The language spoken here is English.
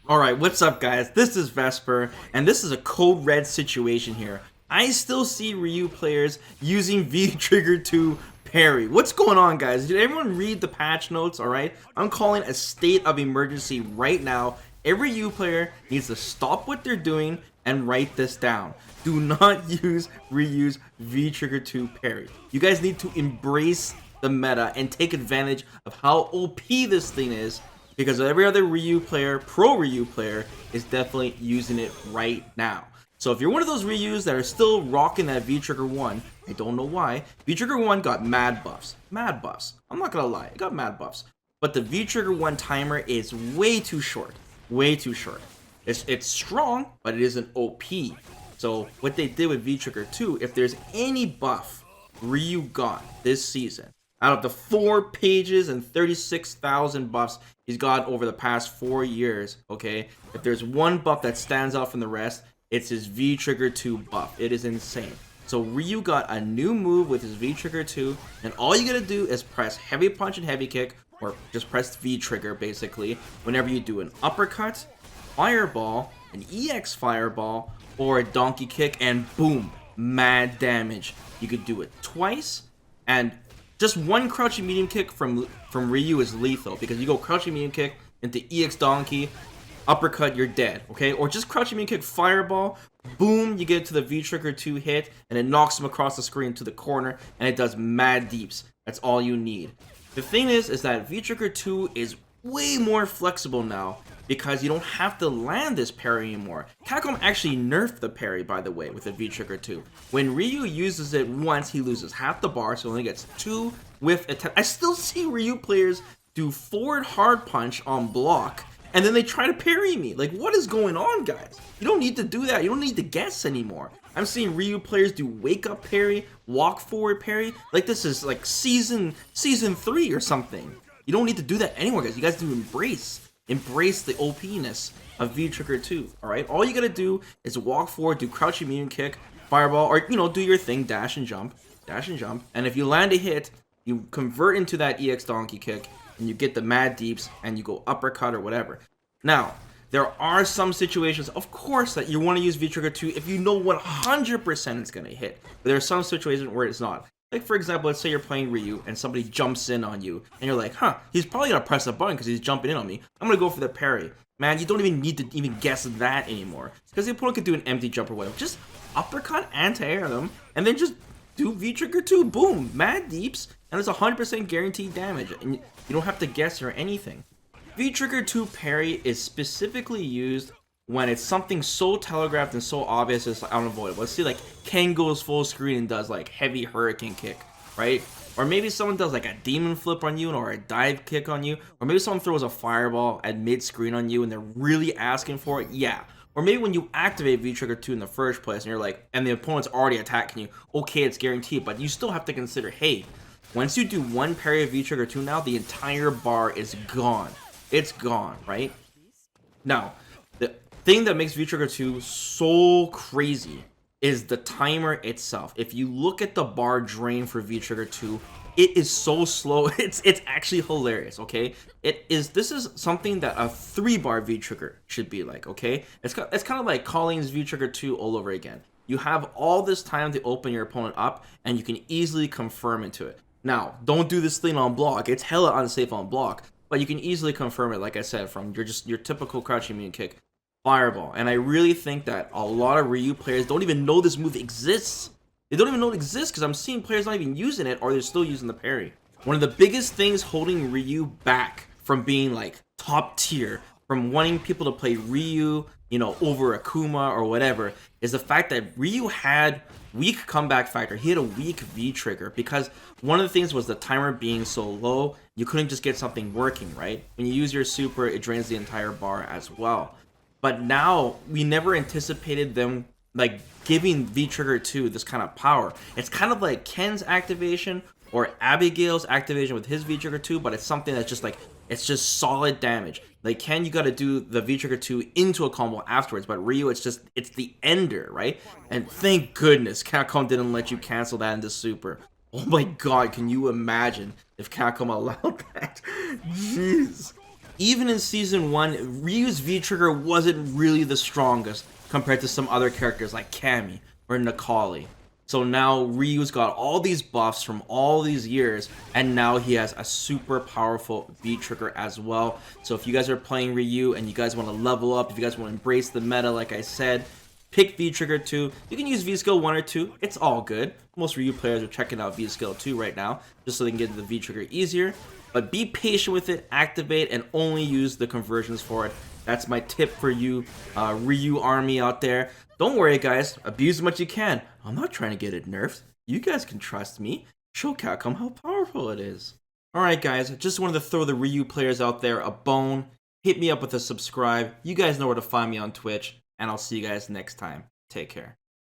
Alright, what's up guys? This is Vesper, and this is a code red situation here. I still see Ryu players using V-Trigger to parry. What's going on, guys? Did everyone read the patch notes, alright? I'm calling a state of emergency right now. Every Ryu player needs to stop what they're doing and write this down. Do not use Ryu's V-Trigger to parry. You guys need to embrace the meta and take advantage of how OP this thing is, because every other Ryu player, pro Ryu player, is definitely using it right now. So if you're one of those Ryus that are still rocking that V-Trigger 1, I don't know why, V-Trigger 1 got mad buffs. Mad buffs. I'm not gonna lie, it got mad buffs. But the V-Trigger 1 timer is way too short. Way too short. It's strong, but it isn't OP. So what they did with V-Trigger 2, if there's any buff Ryu got this season, out of the 4 pages and 36,000 buffs he's got over the past 4 years, okay? If there's one buff that stands out from the rest, it's his V-Trigger 2 buff. It is insane. So Ryu got a new move with his V-Trigger 2, and all you gotta do is press heavy punch and heavy kick, or just press V-Trigger basically, whenever you do an uppercut, fireball, an EX fireball, or a donkey kick, and boom, mad damage. You could do it twice, and just one crouching medium kick from Ryu is lethal, because you go crouching medium kick into EX donkey, uppercut, you're dead, okay? Or just crouching medium kick fireball, boom, you get to the V-Trigger 2 hit, and it knocks him across the screen to the corner, and it does mad deeps. That's all you need. The thing is that V-Trigger 2 is way more flexible now, because you don't have to land this parry anymore. Capcom actually nerfed the parry, by the way, with the V-Trigger 2. When Ryu uses it once, he loses half the bar, so he only gets 2 with attack. I still see Ryu players do forward hard punch on block, and then they try to parry me. Like, what is going on, guys? You don't need to do that. You don't need to guess anymore. I'm seeing Ryu players do wake up parry, walk forward parry. Like, this is like season 3 or something. You don't need to do that anymore, guys. You guys do embrace the OP-ness of V-Trigger 2, alright? All you gotta do is walk forward, do crouching medium kick, fireball, or, you know, do your thing, dash and jump, and if you land a hit, you convert into that EX donkey kick, and you get the mad deeps, and you go uppercut or whatever. Now, there are some situations, of course, that you want to use V-Trigger 2 if you know 100% it's gonna hit, but there are some situations where it's not. Like, for example, let's say you're playing Ryu and somebody jumps in on you, and you're like, huh, he's probably gonna press a button because he's jumping in on me. I'm gonna go for the parry. Man, you don't even need to even guess that anymore, because the opponent could do an empty jump or whatever. Just uppercut, anti-air them, and then just do V-Trigger 2, boom, mad deeps, and it's 100% guaranteed damage, and you don't have to guess or anything. V-Trigger 2 parry is specifically used when it's something so telegraphed and so obvious it's unavoidable. Let's see, like, Ken goes full screen and does like heavy hurricane kick, right? Or maybe someone does like a demon flip on you or a dive kick on you, or maybe someone throws a fireball at mid-screen on you and they're really asking for it, yeah. Or maybe when you activate V-Trigger 2 in the first place and you're like, and the opponent's already attacking you, okay, it's guaranteed, but you still have to consider, hey, once you do one parry of V-Trigger 2 now, the entire bar is gone. It's gone, right? Now, the thing that makes V-Trigger 2 so crazy is the timer itself. If you look at the bar drain for V-Trigger 2, it is so slow. It's actually hilarious, okay? This is something that a 3-bar V-Trigger should be like, okay? It's kind of like Colleen's V-Trigger 2 all over again. You have all this time to open your opponent up, and you can easily confirm into it. Now, don't do this thing on block. It's hella unsafe on block, but you can easily confirm it, like I said, from your typical crouching medium kick, fireball. And I really think that a lot of Ryu players don't even know this move exists. They don't even know it exists, because I'm seeing players not even using it, or they're still using the parry. One of the biggest things holding Ryu back from being like top tier, from wanting people to play Ryu, you know, over Akuma or whatever, is the fact that Ryu had weak comeback factor. He had a weak V-Trigger, because one of the things was the timer being so low, you couldn't just get something working, right? When you use your super, it drains the entire bar as well. But now, we never anticipated them like giving V-Trigger 2 this kind of power. It's kind of like Ken's activation or Abigail's activation with his V-Trigger 2, but it's something that's just like, it's just solid damage. Like Ken, you gotta do the V-Trigger 2 into a combo afterwards, but Ryu, it's the ender, right? And thank goodness Capcom didn't let you cancel that into Super. Oh my god, can you imagine if Capcom allowed that? Jeez. even in Season 1, Ryu's V-Trigger wasn't really the strongest compared to some other characters like Cammy or Necalli. So now Ryu's got all these buffs from all these years, and now he has a super powerful V-Trigger as well. So if you guys are playing Ryu and you guys want to level up, if you guys want to embrace the meta, like I said, pick V-Trigger 2. You can use V-Skill 1 or 2. It's all good. Most Ryu players are checking out V-Skill 2 right now, just so they can get the V-Trigger easier. But be patient with it, activate, and only use the conversions for it. That's my tip for you, Ryu army out there. Don't worry, guys. Abuse as much as you can. I'm not trying to get it nerfed. You guys can trust me. Show Capcom how powerful it is. Alright, guys. Just wanted to throw the Ryu players out there a bone. Hit me up with a subscribe. You guys know where to find me on Twitch. And I'll see you guys next time. Take care.